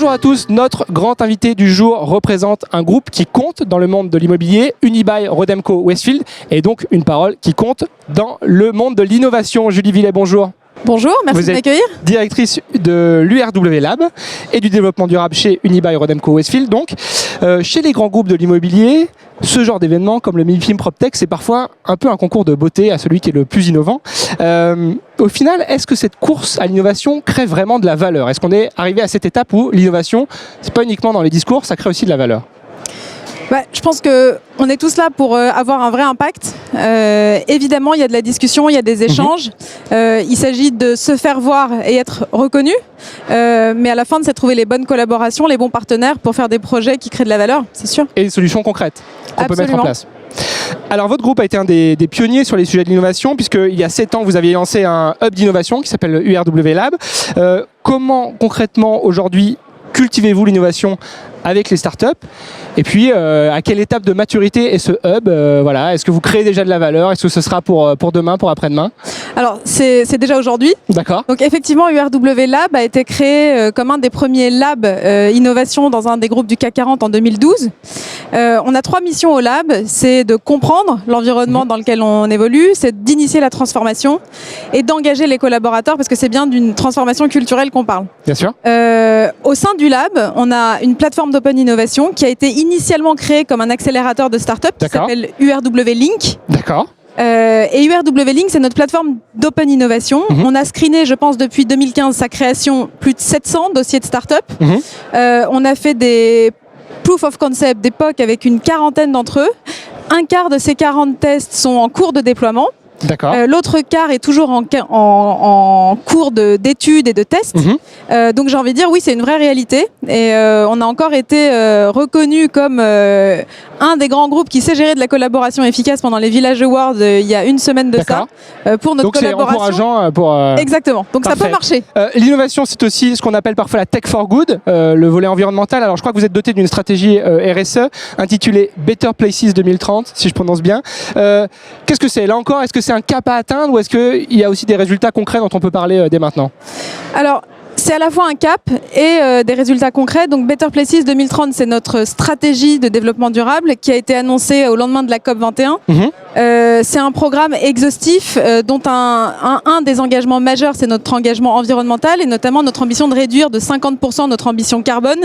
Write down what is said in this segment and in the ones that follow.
Bonjour à tous, notre grand invité du jour représente un groupe qui compte dans le monde de l'immobilier, Unibail-Rodamco-Westfield, et donc une parole qui compte dans le monde de l'innovation. Julie Villet, bonjour. Bonjour, merci de m'accueillir. Directrice de l'URW Lab et du développement durable chez Unibail-Rodamco-Westfield. Donc, chez les grands groupes de l'immobilier, ce genre d'événement comme le MIPIM PropTech, c'est parfois un peu un concours de beauté à celui qui est le plus innovant. Au final, est-ce que cette course à l'innovation crée vraiment de la valeur? Est-ce qu'on est arrivé à cette étape où l'innovation, c'est pas uniquement dans les discours, ça crée aussi de la valeur? Je pense qu'on est tous là pour avoir un vrai impact. Évidemment, il y a de la discussion, il y a des échanges. Il s'agit de se faire voir et être reconnu. Mais à la fin, c'est trouver les bonnes collaborations, les bons partenaires pour faire des projets qui créent de la valeur, c'est sûr. Et des solutions concrètes qu'on peut mettre en place. Alors votre groupe a été un des pionniers sur les sujets de l'innovation, puisqu'il y a 7 ans, vous aviez lancé un hub d'innovation qui s'appelle le URW Lab. Comment concrètement aujourd'hui cultivez-vous l'innovation avec les startups? Et puis, à quelle étape de maturité est ce hub? Est-ce que vous créez déjà de la valeur? Est-ce que ce sera pour demain, pour après-demain? Alors, c'est déjà aujourd'hui. D'accord. Donc, effectivement, URW Lab a été créé comme un des premiers labs innovation dans un des groupes du CAC 40 en 2012. On a 3 missions au lab. C'est de comprendre l'environnement dans lequel on évolue, c'est d'initier la transformation et d'engager les collaborateurs, parce que c'est bien d'une transformation culturelle qu'on parle. Bien sûr. Au sein du lab, on a une plateforme d'open innovation qui a été initialement créée comme un accélérateur de start-up qui s'appelle URW Link. D'accord. Et URW Link, c'est notre plateforme d'open innovation. On a screené, je pense, depuis 2015 sa création, plus de 700 dossiers de start-up. On a fait des proof of concept d'époque avec une quarantaine d'entre eux. Un quart de ces 40 tests sont en cours de déploiement. L'autre quart est toujours en cours d'études et de tests. Donc j'ai envie de dire, oui, c'est une vraie réalité. Et on a encore été reconnu comme un des grands groupes qui sait gérer de la collaboration efficace pendant les Village Awards il y a une semaine de ça. Pour notre collaboration. Donc c'est encourageant pour... Exactement, donc parfait. Ça peut marcher. L'innovation, c'est aussi ce qu'on appelle parfois la tech for good, le volet environnemental. Alors je crois que vous êtes doté d'une stratégie RSE intitulée Better Places 2030, si je prononce bien. Qu'est-ce que c'est? Là encore, est-ce que c'est un cap à atteindre ou est-ce qu'il y a aussi des résultats concrets dont on peut parler dès maintenant? Alors, c'est à la fois un cap et des résultats concrets. Donc Better Places 2030, c'est notre stratégie de développement durable qui a été annoncée au lendemain de la COP 21. C'est un programme exhaustif dont un des engagements majeurs, c'est notre engagement environnemental et notamment notre ambition de réduire de 50% notre ambition carbone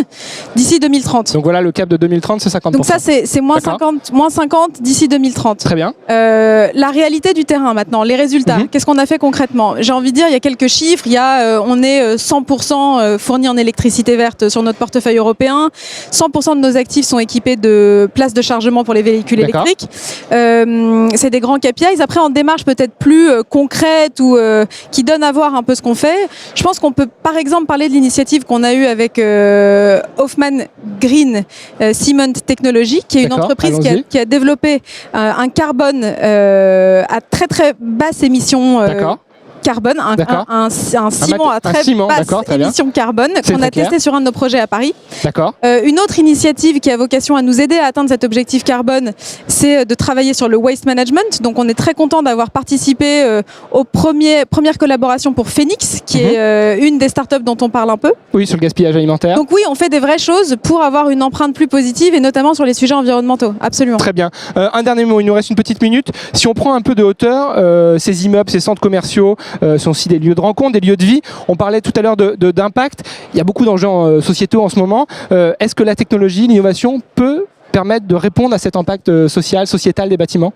d'ici 2030. Donc voilà, le cap de 2030, c'est 50%. Donc ça, c'est moins 50 d'ici 2030. Très bien. La réalité du terrain maintenant, les résultats. Qu'est-ce qu'on a fait concrètement? J'ai envie de dire, il y a quelques chiffres. On est 100% fournis en électricité verte sur notre portefeuille européen. 100% de nos actifs sont équipés de places de chargement pour les véhicules électriques. C'est des grands KPIs. Après, en démarche peut-être plus concrète ou qui donne à voir un peu ce qu'on fait, je pense qu'on peut par exemple parler de l'initiative qu'on a eue avec Hoffman Green Cement Technology, qui est une entreprise qui a développé un carbone à très très basse émission carbone, un ciment à très basse émission carbone qu'on a testé sur un de nos projets à Paris. Une autre initiative qui a vocation à nous aider à atteindre cet objectif carbone, c'est de travailler sur le waste management. Donc on est très content d'avoir participé aux premières collaborations pour Phoenix, qui est une des startups dont on parle un peu. Oui, sur le gaspillage alimentaire. Donc oui, on fait des vraies choses pour avoir une empreinte plus positive et notamment sur les sujets environnementaux. Absolument. Très bien. Un dernier mot, il nous reste une petite minute. Si on prend un peu de hauteur, ces immeubles, ces centres commerciaux, sont aussi des lieux de rencontre, des lieux de vie. On parlait tout à l'heure d'impact. Il y a beaucoup d'enjeux sociétaux en ce moment. Est-ce que la technologie, l'innovation peut permettre de répondre à cet impact social, sociétal des bâtiments?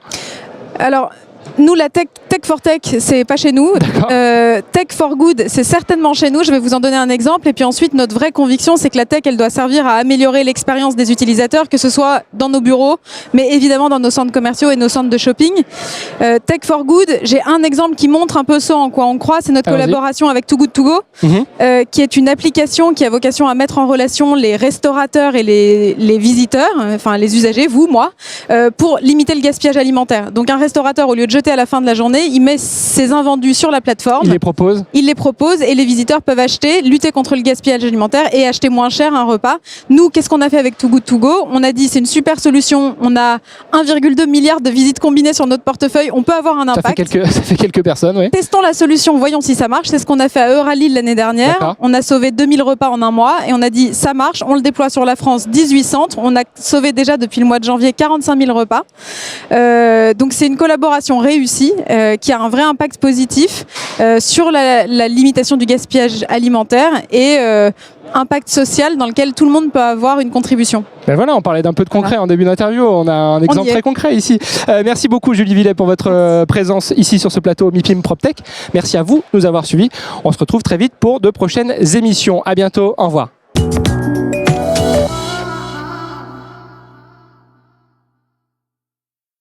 Alors, nous, la tech for tech, c'est pas chez nous. Tech for good, c'est certainement chez nous. Je vais vous en donner un exemple. Et puis ensuite, notre vraie conviction, c'est que la tech, elle doit servir à améliorer l'expérience des utilisateurs, que ce soit dans nos bureaux, mais évidemment dans nos centres commerciaux et nos centres de shopping. Tech for good, j'ai un exemple qui montre un peu ça en quoi on croit. C'est notre collaboration avec Too Good To Go, qui est une application qui a vocation à mettre en relation les restaurateurs et les visiteurs, enfin les usagers, vous, moi, pour limiter le gaspillage alimentaire. Donc un restaurateur, au lieu de jeter à la fin de la journée. Il met ses invendus sur la plateforme. Il les propose. Il les propose et les visiteurs peuvent acheter, lutter contre le gaspillage alimentaire et acheter moins cher un repas. Nous, qu'est-ce qu'on a fait avec Too Good To Go? On a dit c'est une super solution. On a 1,2 milliard de visites combinées sur notre portefeuille. On peut avoir un impact. Ça fait quelques personnes, oui. Testons la solution, voyons si ça marche. C'est ce qu'on a fait à Euralille l'année dernière. On a sauvé 2000 repas en un mois et on a dit ça marche. On le déploie sur la France, 18 centres. On a sauvé déjà depuis le mois de janvier 45 000 repas. Donc c'est une collaboration réussie qui a un vrai impact positif sur la limitation du gaspillage alimentaire et impact social dans lequel tout le monde peut avoir une contribution. Ben voilà, on parlait d'un peu de concret en début d'interview, on a un exemple très concret ici. Merci beaucoup Julie Villet pour votre présence ici sur ce plateau MIPIM PropTech. Merci à vous de nous avoir suivis. On se retrouve très vite pour de prochaines émissions. À bientôt, au revoir.